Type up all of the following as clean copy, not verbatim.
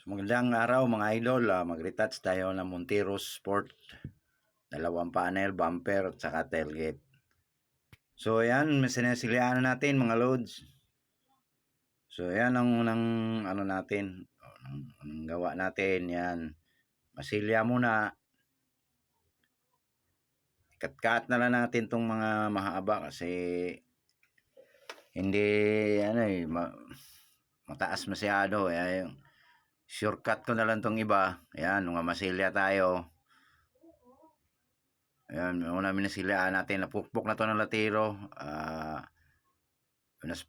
Magandang araw mga idol, mag-retouch tayo ng Montero Sport, dalawang panel, bumper at saka tailgate. So yan, sinesilihan natin mga loads. So yan ang unang ano natin, ang gawa natin, yan. Masilya muna. Kat-kat na lang natin tong mga mahaba kasi hindi mataas masyado. Yung shortcut ko na lang tong iba. Yan, mga masilya tayo. Ayan, una minasilaan natin, napukpok na to ng latiro,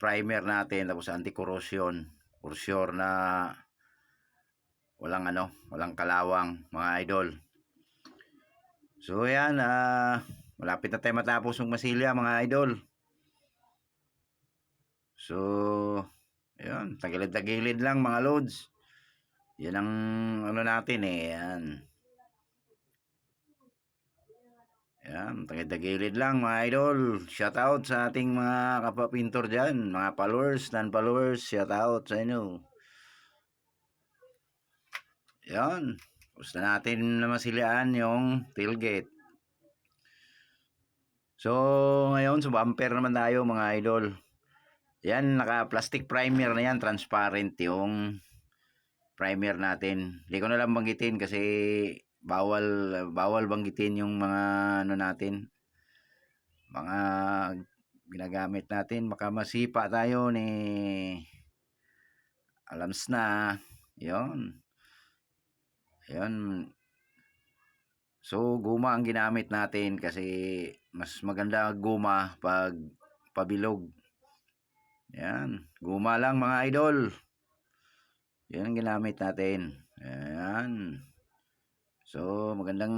primer natin, tapos anti-corrosion, for sure na walang kalawang mga idol. So ayan, malapit na tayo matapos yung masilya mga idol. So ayan, tagilid-tagilid lang mga loads. Yan ang ano natin yan. Yan, tagilid lang mga idol. Shout out sa ating mga kapapintor dyan, mga followers, non-followers, shout out sa inyo. Yan, gusto natin na masilian yung tailgate. So ngayon sa bumper naman tayo mga idol. Yan, naka-plastic primer na yan, transparent yung primer natin. Hindi ko na lang banggitin kasi bawal banggitin yung mga ano natin, mga ginagamit natin. Baka masipa tayo ni alams na. Yon. So guma ang ginamit natin kasi mas maganda guma pag pabilog. Yan, guma lang mga idol. Yan ang ginamit natin. Yan. So, magandang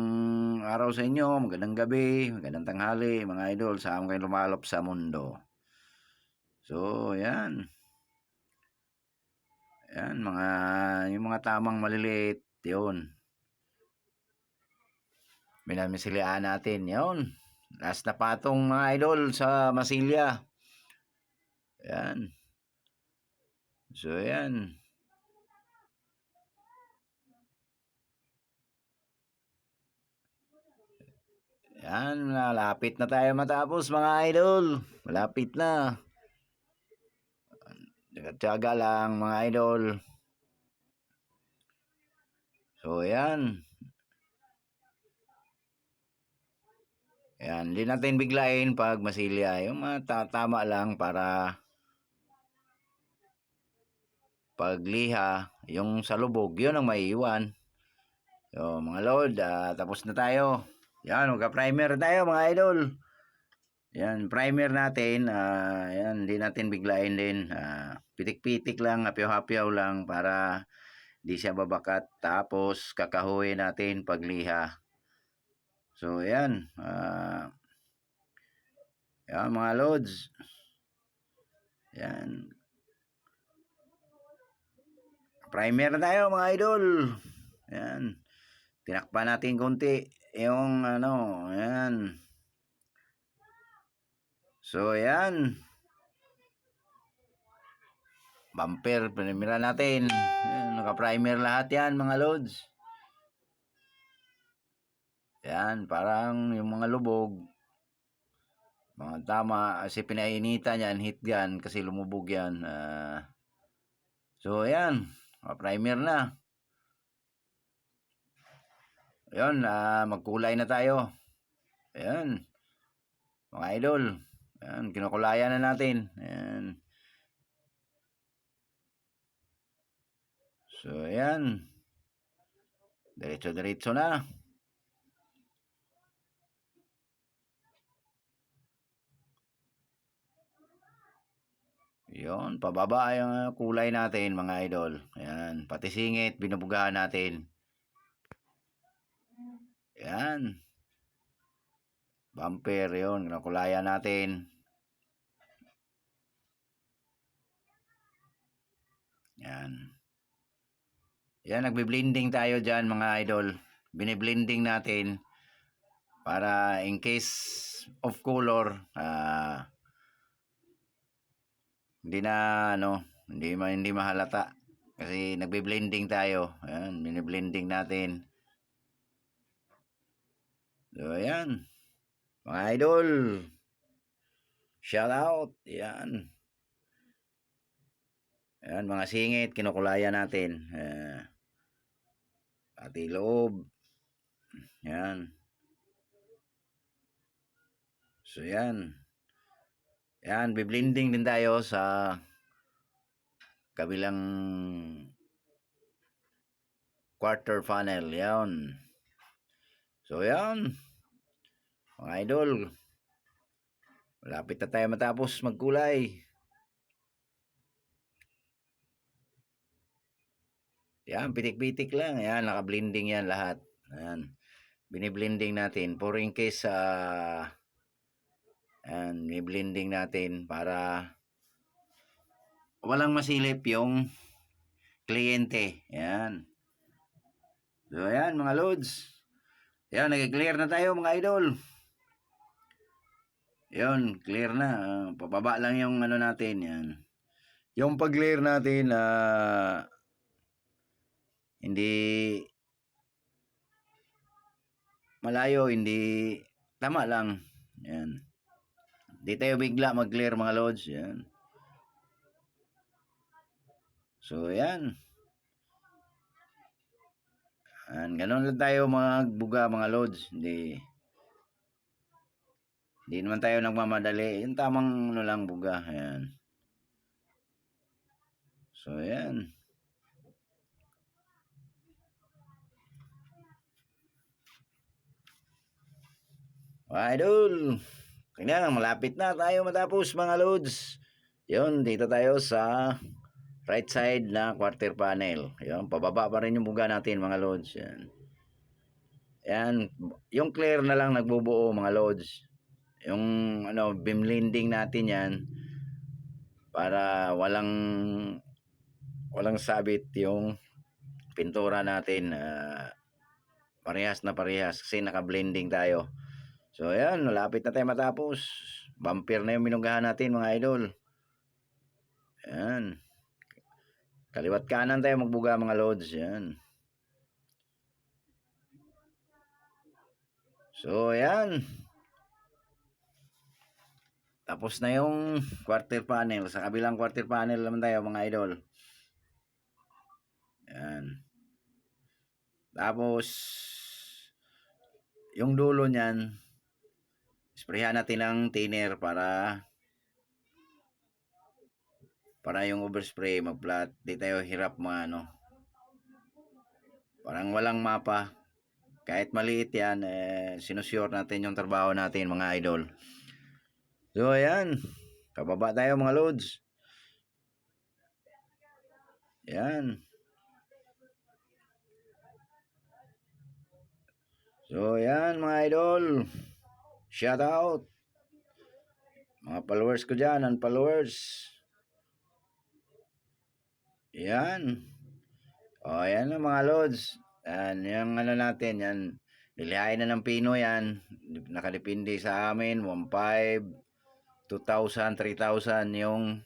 araw sa inyo, magandang gabi, magandang tanghali, mga idol, saan kayo lumalop sa mundo. So, yan. Yan, yung mga tamang maliliit, yun. Minamisilian natin, yun. Last na patong mga idol sa masilya. Yan. So, yan. Yan, malapit na tayo matapos mga idol. Malapit na. Tiyaga lang mga idol. So, yan. Yan, hindi natin biglain pag masilya. Yung tama lang para pagliha, yung sa lubog, yun ang maiiwan. So, mga lord, tapos na tayo. Yan, magka-primer tayo mga idol. Yan, primer natin. Yan, hindi natin biglain din. Pitik-pitik lang, hapyaw-hapyaw lang para di siya babakat. Tapos, kakahuyin natin pagliha. So, yan. Yan, mga loads. Yan. Primer na tayo mga idol. Yan. Tinakpan natin konti yung yan. So, yan. Bumper, pinimira natin. Yan, naka-primer lahat yan mga loads. Yan, parang yung mga lubog. Mga tama, kasi pinainitan yan, heat gun, kasi lumubog yan. So, yan. Primer na. Ayan, magkulay na tayo. Ayan. Mga idol. Ayan, kinukulayan na natin. Ayan. So, ayan. Diretso-diretso na. Yun, pababa yung kulay natin mga idol. Ayan, pati singit, binubugahan natin. Ayan. Bumper, yun, kinukulayan natin. Ayan. Yan, nagbi-blending tayo dyan mga idol. Biniblending natin para in case of color, hindi na hindi mahalata Kasi nagbe-blending tayo. Ayan, bine-blending natin. So, ayan. Mga idol. Shout out. Ayan. Ayan, mga singit, kinukulayan natin. Pati loob. Ayan. So, ayan. Ayan, biblending din tayo sa kabilang quarter funnel. Ayan. So, ayan. Mga idol. Malapit na tayo matapos magkulay. Yan, pitik-pitik lang. Yan, naka-blending yan lahat. Yan. Bini-blending natin. For in case, yan, bini-blending natin para walang masilip yung kliyente. Yan. So, yan, mga loads. Yan, nag-clear na tayo, mga idol. Yan, clear na. Pababa lang yung ano natin. Yan. Yung pag-clear natin, hindi malayo, hindi tama lang. Yan. Di tayo bigla mag-clear, mga loads. Yan. So, yan. Ganun lang tayo magbuga, mga loads. Hindi naman tayo nagmamadali. Yung tamang ano lang buga. Ayan. So, ayan. Idol. Kanya, malapit na tayo matapos, mga loads. Yun, dito tayo sa right side na quarter panel. Yun, pababa pa rin yung buga natin, mga loads. Yan. Yan, yung clear na lang nagbubuo, mga loads. Yung ano, beam landing natin yan para walang sabit yung pintura natin. Parehas na parehas kasi naka-blending tayo. So ayan, malapit na tayo matapos. Bumper na yung minugahan natin, mga idol. Ayan. Kaliwat kanan tayo magbuga, mga loads. Ayan. So ayan. Tapos na yung quarter panel. Sa kabilang quarter panel naman tayo, mga idol. Ayan. Tapos yung dulo niyan, sprayhan natin ng thinner para yung overspray mag-flat. Di tayo hirap parang walang mapa. Kahit maliit yan, sinusure natin yung trabaho natin, mga idol. So ayan, kababa tayo, mga loads. Ayan. So ayan, mga idol. Shout out mga followers ko dyan, unfollowers. Yan. O, yan na, mga loads. Yan, yung ano natin, yan. Nilihain na ng pino yan. Nakadepende sa amin, 1,500, 2,000, 3,000 yung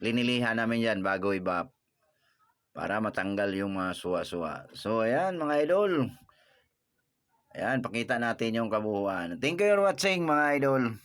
linilihan namin yan bago i-bap. Para matanggal yung mga suwa-suwa. So, ayan, mga idol. Ayan, pakita natin yung kabuuan. Thank you for watching, mga idol.